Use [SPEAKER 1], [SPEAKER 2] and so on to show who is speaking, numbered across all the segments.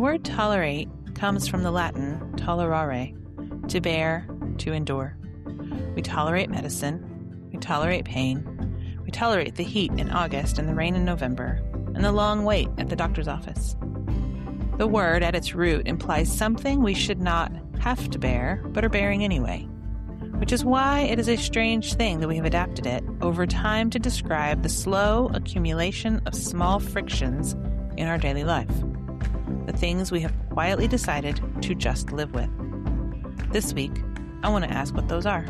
[SPEAKER 1] The word tolerate comes from the Latin tolerare, to bear, to endure. We tolerate medicine, we tolerate pain, we tolerate the heat in August and the rain in November, and the long wait at the doctor's office. The word at its root implies something we should not have to bear, but are bearing anyway, which is why it is a strange thing that we have adapted it over time to describe the slow accumulation of small frictions in our daily life, the things we have quietly decided to just live with. This week, I want to ask what those are,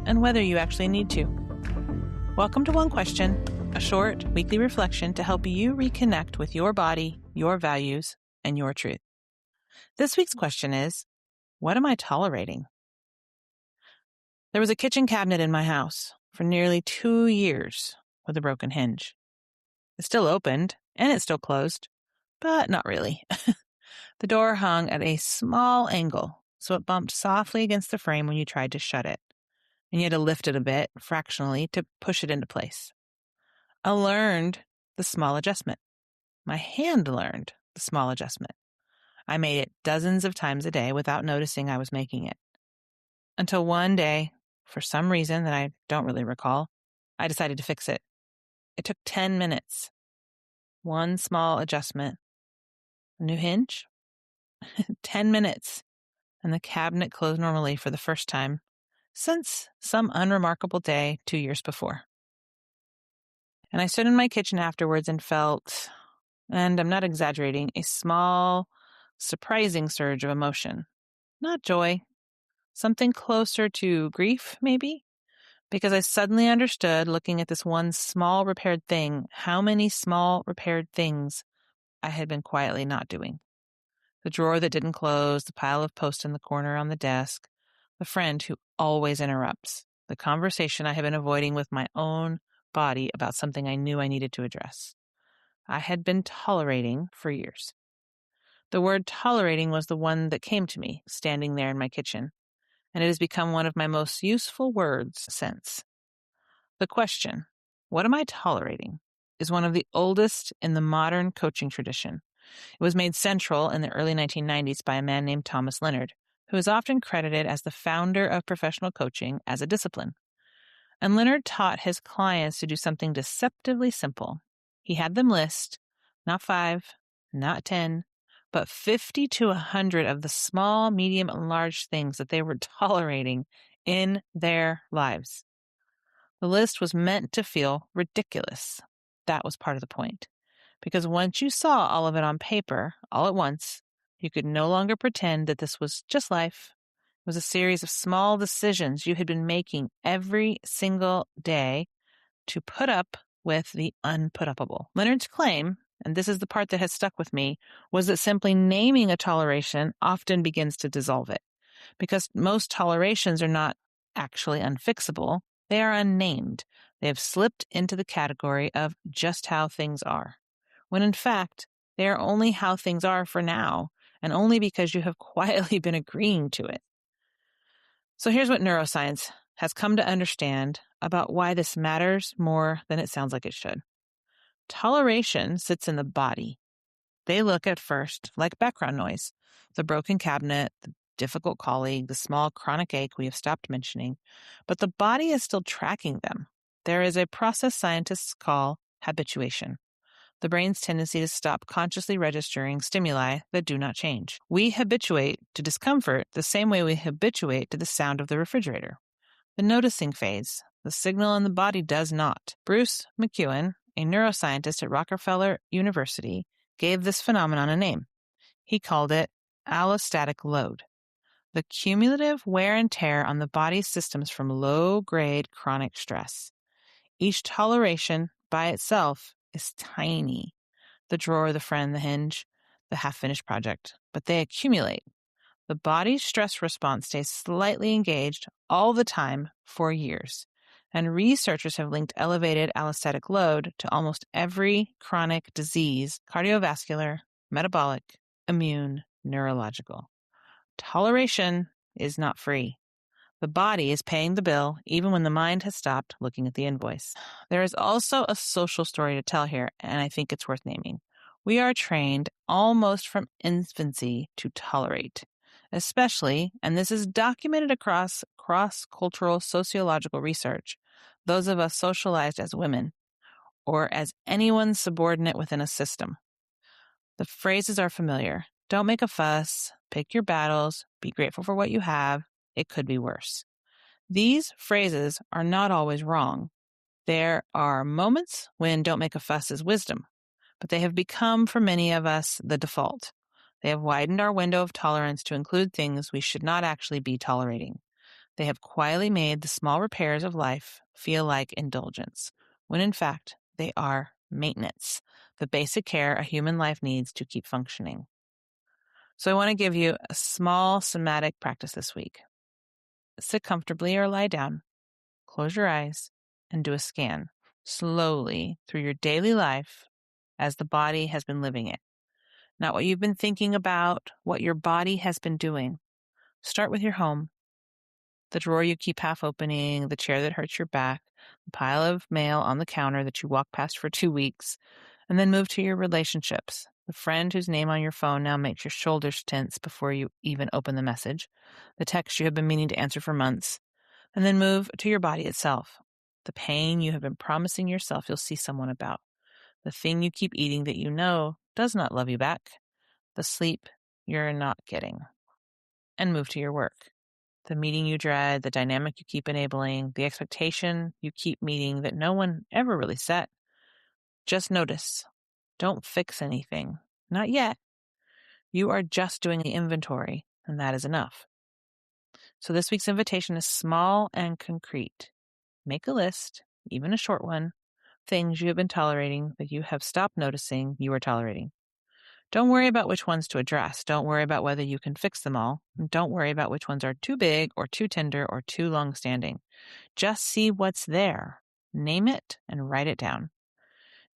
[SPEAKER 1] and whether you actually need to. Welcome to One Question, a short weekly reflection to help you reconnect with your body, your values, and your truth. This week's question is, what am I tolerating? There was a kitchen cabinet in my house for nearly 2 years with a broken hinge. It still opened, and it still closed, but not really. The door hung at a small angle, so it bumped softly against the frame when you tried to shut it, and you had to lift it a bit, fractionally, to push it into place. I learned the small adjustment. My hand learned the small adjustment. I made it dozens of times a day without noticing I was making it. Until one day, for some reason that I don't really recall, I decided to fix it. It took 10 minutes. One small adjustment. A new hinge? 10 minutes. And the cabinet closed normally for the first time since some unremarkable day 2 years before. And I stood in my kitchen afterwards and felt, and I'm not exaggerating, a small, surprising surge of emotion. Not joy. Something closer to grief, maybe? Because I suddenly understood, looking at this one small repaired thing, how many small repaired things I had been quietly not doing. The drawer that didn't close, the pile of posts in the corner on the desk, the friend who always interrupts, the conversation I had been avoiding with my own body about something I knew I needed to address. I had been tolerating for years. The word tolerating was the one that came to me, standing there in my kitchen, and it has become one of my most useful words since. The question, what am I tolerating, is one of the oldest in the modern coaching tradition. It was made central in the early 1990s by a man named Thomas Leonard, who is often credited as the founder of professional coaching as a discipline. And Leonard taught his clients to do something deceptively simple. He had them list, not 5, not 10, but 50 to 100 of the small, medium, and large things that they were tolerating in their lives. The list was meant to feel ridiculous. That was part of the point. Because once you saw all of it on paper, all at once, you could no longer pretend that this was just life. It was a series of small decisions you had been making every single day to put up with the unput-upable. Leonard's claim, and this is the part that has stuck with me, was that simply naming a toleration often begins to dissolve it. Because most tolerations are not actually unfixable, they are unnamed. They have slipped into the category of just how things are, when in fact, they are only how things are for now, and only because you have quietly been agreeing to it. So here's what neuroscience has come to understand about why this matters more than it sounds like it should. Toleration sits in the body. They look at first like background noise, the broken cabinet, the difficult colleague, the small chronic ache we have stopped mentioning, but the body is still tracking them. There is a process scientists call habituation, the brain's tendency to stop consciously registering stimuli that do not change. We habituate to discomfort the same way we habituate to the sound of the refrigerator. The noticing phase, the signal in the body does not. Bruce McEwen, a neuroscientist at Rockefeller University, gave this phenomenon a name. He called it allostatic load, the cumulative wear and tear on the body's systems from low-grade chronic stress. Each toleration by itself is tiny. The drawer, the friend, the hinge, the half-finished project. But they accumulate. The body's stress response stays slightly engaged all the time for years. And researchers have linked elevated allostatic load to almost every chronic disease, cardiovascular, metabolic, immune, neurological. Toleration is not free. The body is paying the bill even when the mind has stopped looking at the invoice. There is also a social story to tell here, and I think it's worth naming. We are trained almost from infancy to tolerate, especially, and this is documented across cross-cultural sociological research, those of us socialized as women or as anyone subordinate within a system. The phrases are familiar. Don't make a fuss, pick your battles, be grateful for what you have, it could be worse. These phrases are not always wrong. There are moments when don't make a fuss is wisdom, but they have become, for many of us, the default. They have widened our window of tolerance to include things we should not actually be tolerating. They have quietly made the small repairs of life feel like indulgence, when in fact they are maintenance, the basic care a human life needs to keep functioning. So I want to give you a small somatic practice this week. Sit comfortably or lie down, close your eyes, and do a scan slowly through your daily life as the body has been living it. Not what you've been thinking about, what your body has been doing. Start with your home, the drawer you keep half opening, the chair that hurts your back, the pile of mail on the counter that you walk past for 2 weeks, and then move to your relationships, the friend whose name on your phone now makes your shoulders tense before you even open the message, the text you have been meaning to answer for months, and then move to your body itself, the pain you have been promising yourself you'll see someone about, the thing you keep eating that you know does not love you back, the sleep you're not getting, and move to your work. The meeting you dread, the dynamic you keep enabling, the expectation you keep meeting that no one ever really set. Just notice. Don't fix anything. Not yet. You are just doing the inventory, and that is enough. So this week's invitation is small and concrete. Make a list, even a short one, things you have been tolerating that you have stopped noticing you are tolerating. Don't worry about which ones to address. Don't worry about whether you can fix them all. And don't worry about which ones are too big or too tender or too long-standing. Just see what's there. Name it and write it down.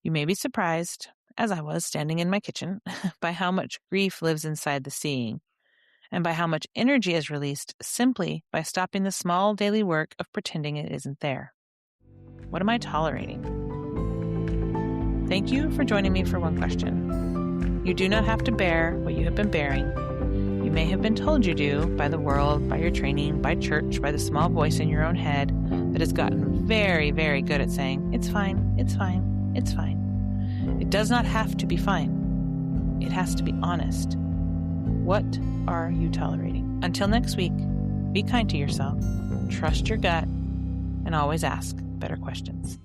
[SPEAKER 1] You may be surprised, as I was standing in my kitchen, by how much grief lives inside the seeing, and by how much energy is released simply by stopping the small daily work of pretending it isn't there. What am I tolerating? Thank you for joining me for one question. You do not have to bear what you have been bearing. You may have been told you do by the world, by your training, by church, by the small voice in your own head that has gotten very, very good at saying, it's fine, it's fine, it's fine. It does not have to be fine. It has to be honest. What are you tolerating? Until next week, be kind to yourself, trust your gut, and always ask better questions.